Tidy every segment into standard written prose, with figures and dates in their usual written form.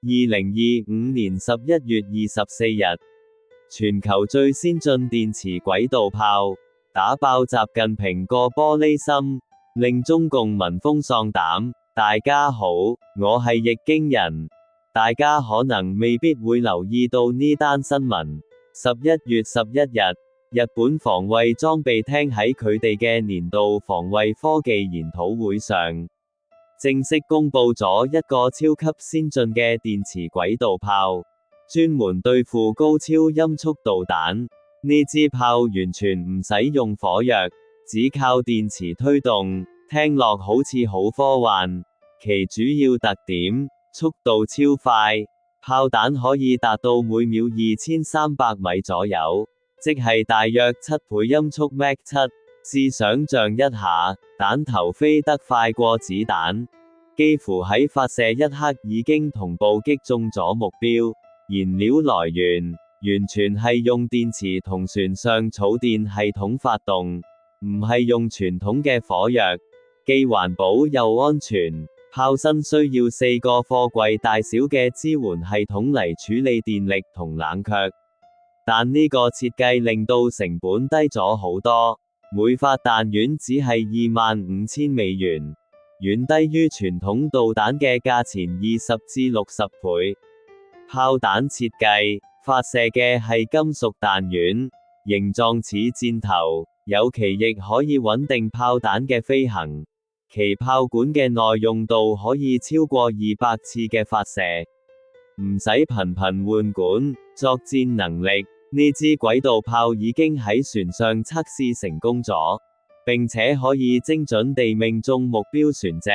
2025年11月24日，全球最先進電磁軌道炮，打爆習近平個玻璃心，令中共聞風喪膽。大家好，我係易經人。大家可能未必會留意到呢單新聞。11月11日，日本防衛裝備廳喺佢哋嘅年度防衛科技研討會上，正式公佈咗一個超級先進嘅電磁軌道炮，專門對付高超音速導彈。呢支炮完全唔使用火藥，只靠電磁推動，聽落好似好科幻。其主要特點，速度超快，炮彈可以達到每秒2300米左右，即係大約7倍音速 Mach 7。試想像一下，彈頭飛得快過子彈，幾乎喺發射一刻已經同步擊中咗目標。燃料來源，完全係用電池同船上儲電系統發動，唔係用傳統嘅火藥，既環保又安全。炮身需要4個貨櫃大小嘅支援系統嚟處理電力同冷卻，但呢個設計令到成本低咗好多。每發彈丸只係25000美元，遠低於傳統導彈嘅價錢20至60倍。炮彈設計，發射嘅係金屬彈丸，形狀似箭頭，有其翼可以穩定炮彈嘅飛行。其炮管嘅耐用度可以超過200次嘅發射，唔使頻頻換管。作戰能力，呢支軌道炮已經喺船上測試成功咗，並且可以精準地命中目標船隻，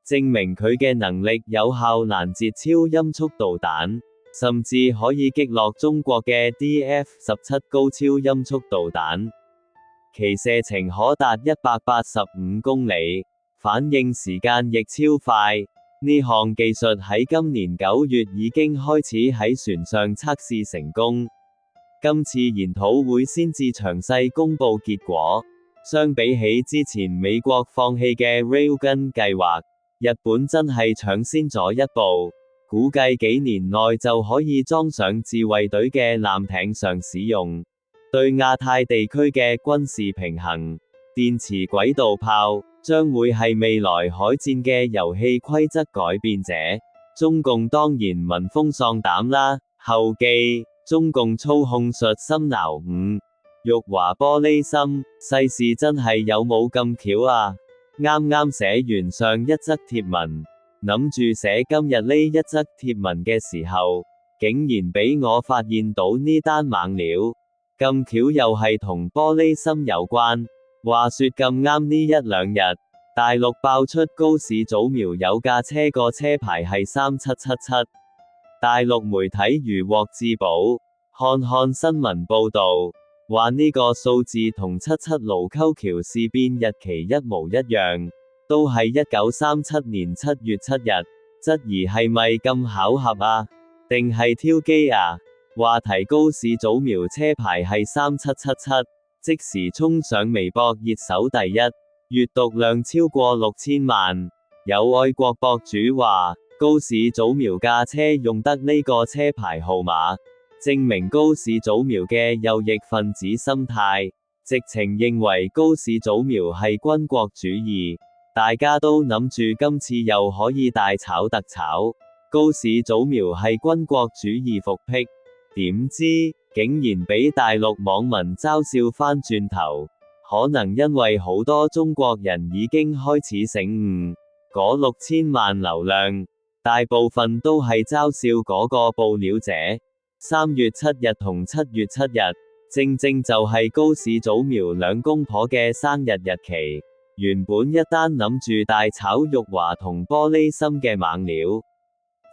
證明佢嘅能力有效攔截超音速導彈，甚至可以擊落中國嘅 DF-17高超音速導彈。其射程可達185公里。反應時間亦超快，呢項技術喺今年9月已經開始喺船上測試成功。今次研討會先至詳細公佈結果。相比起之前美國放棄嘅 Railgun 計劃，日本真係搶先咗一步，估計幾年內就可以裝上自衛隊嘅艦艇上使用。對亞太地區嘅軍事平衡，電磁軌道炮將會係未來海戰嘅遊戲規則改變者。中共當然聞風喪膽啦。後記：中共操控術深邃5，玉華玻璃心，世事真係有冇咁巧啊！啱啱寫完上一則貼文，諗住寫今日呢一則貼文嘅時候，竟然俾我發現到呢單猛料，咁巧又係同玻璃心有關。話說咁啱呢一兩日，大陸爆出高市早苗有架車個車牌係3777，大陸媒體如獲至寶，看新聞報導，話呢個數字同77盧溝橋事變日期一模一樣，都係1937年7月7日，質疑係咪咁巧合啊？定係挑機啊？話題高市早苗車牌係3777。即時衝上微博熱搜第一，閱讀量超過6000萬。有愛國博主話，高市早苗架車用得呢個車牌號碼，證明高市早苗嘅右翼分子心態，直情認為高市早苗係軍國主義。大家都諗住今次又可以大炒特炒，高市早苗係軍國主義復辟，點知竟然俾大陸網民嘲笑返轉頭，可能因為好多中國人已經開始醒悟，嗰6000萬流量，大部分都係嘲笑嗰個報料者。3月7日同7月7日，正正就係高市早苗兩公婆嘅生日日期。原本一單諗住大炒玉華同玻璃心嘅猛料，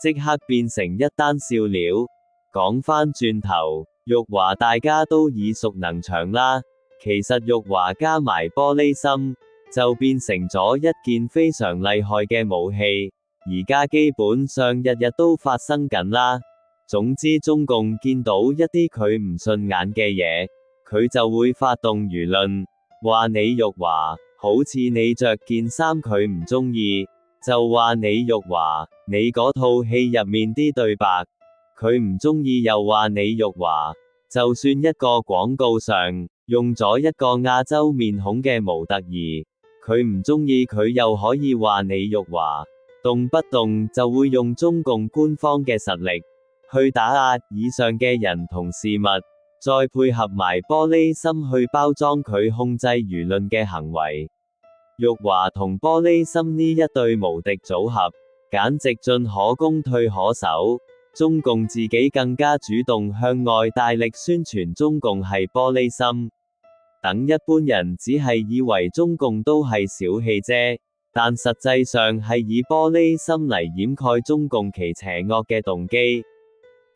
即刻變成一單笑料。講返轉頭，玉華大家都耳熟能詳啦，其實玉華加埋玻璃心，就變成咗一件非常厲害嘅武器，而家基本上日日都發生緊啦。總之中共見到一啲佢唔順眼嘅嘢，佢就會發動輿論，話你玉華，好似你着件衫佢唔中意，就話你辱華，你嗰套戲入面啲對白，佢唔鍾意又話你辱華。就算一個廣告上用咗一個亞洲面孔嘅模特兒，佢唔鍾意佢又可以話你辱華，動不動就會用中共官方嘅實力去打壓以上嘅人同事物，再配合埋玻璃心去包裝佢控制輿論嘅行為。辱華同玻璃心呢一對無敵組合，簡直進可攻退可守。中共自己更加主動向外大力宣傳中共係玻璃心，等一般人只係以為中共都係小氣啫，但實際上係以玻璃心嚟掩蓋中共其邪惡嘅動機，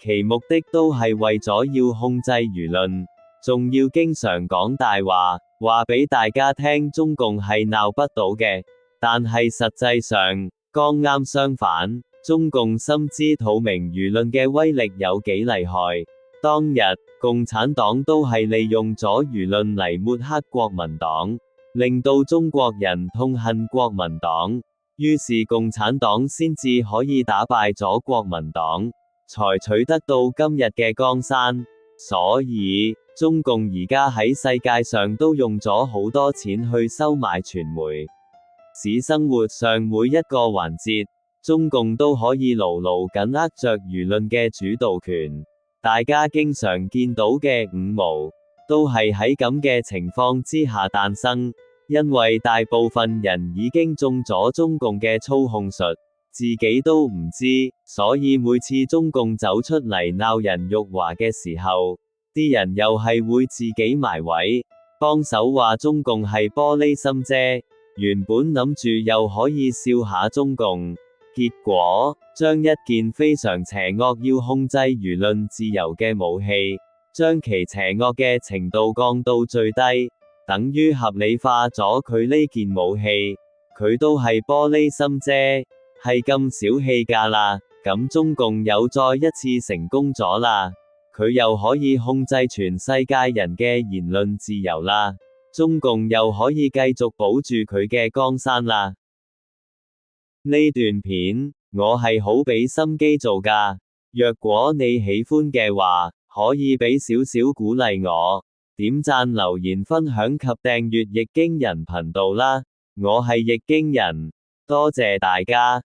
其目的都係為咗要控制輿論，仲要經常講大話，話俾大家聽中共係鬧不倒嘅，但係實際上剛啱相反。中共心知肚明輿論嘅威力有幾厲害，當日共產黨都係利用咗輿論嚟抹黑國民黨，令到中國人痛恨國民黨，於是共產黨先至可以打敗咗國民黨，才取得到今日嘅江山。所以中共而家喺世界上都用咗好多錢去收買傳媒，使生活上每一個環節，中共都可以牢牢緊握着輿論嘅主導權，大家經常見到嘅五毛，都係喺咁嘅情況之下誕生，因為大部分人已經中咗中共嘅操控術，自己都唔知，所以每次中共走出嚟鬧人辱華嘅時候，啲人又係會自己埋位，幫手話中共係玻璃心啫，原本諗住又可以笑下中共。結果，將一件非常邪惡要控制輿論自由嘅武器，將其邪惡嘅程度降到最低，等於合理化咗佢呢件武器，佢都係玻璃心啫，係咁小氣㗎啦，咁中共又再一次成功咗啦，佢又可以控制全世界人嘅言論自由啦，中共又可以繼續保住佢嘅江山啦。呢段片，我係好俾心機做㗎，若果你喜歡嘅話，可以俾少少鼓勵我，點讚留言分享及訂閱易經人頻道啦，我係易經人，多謝大家。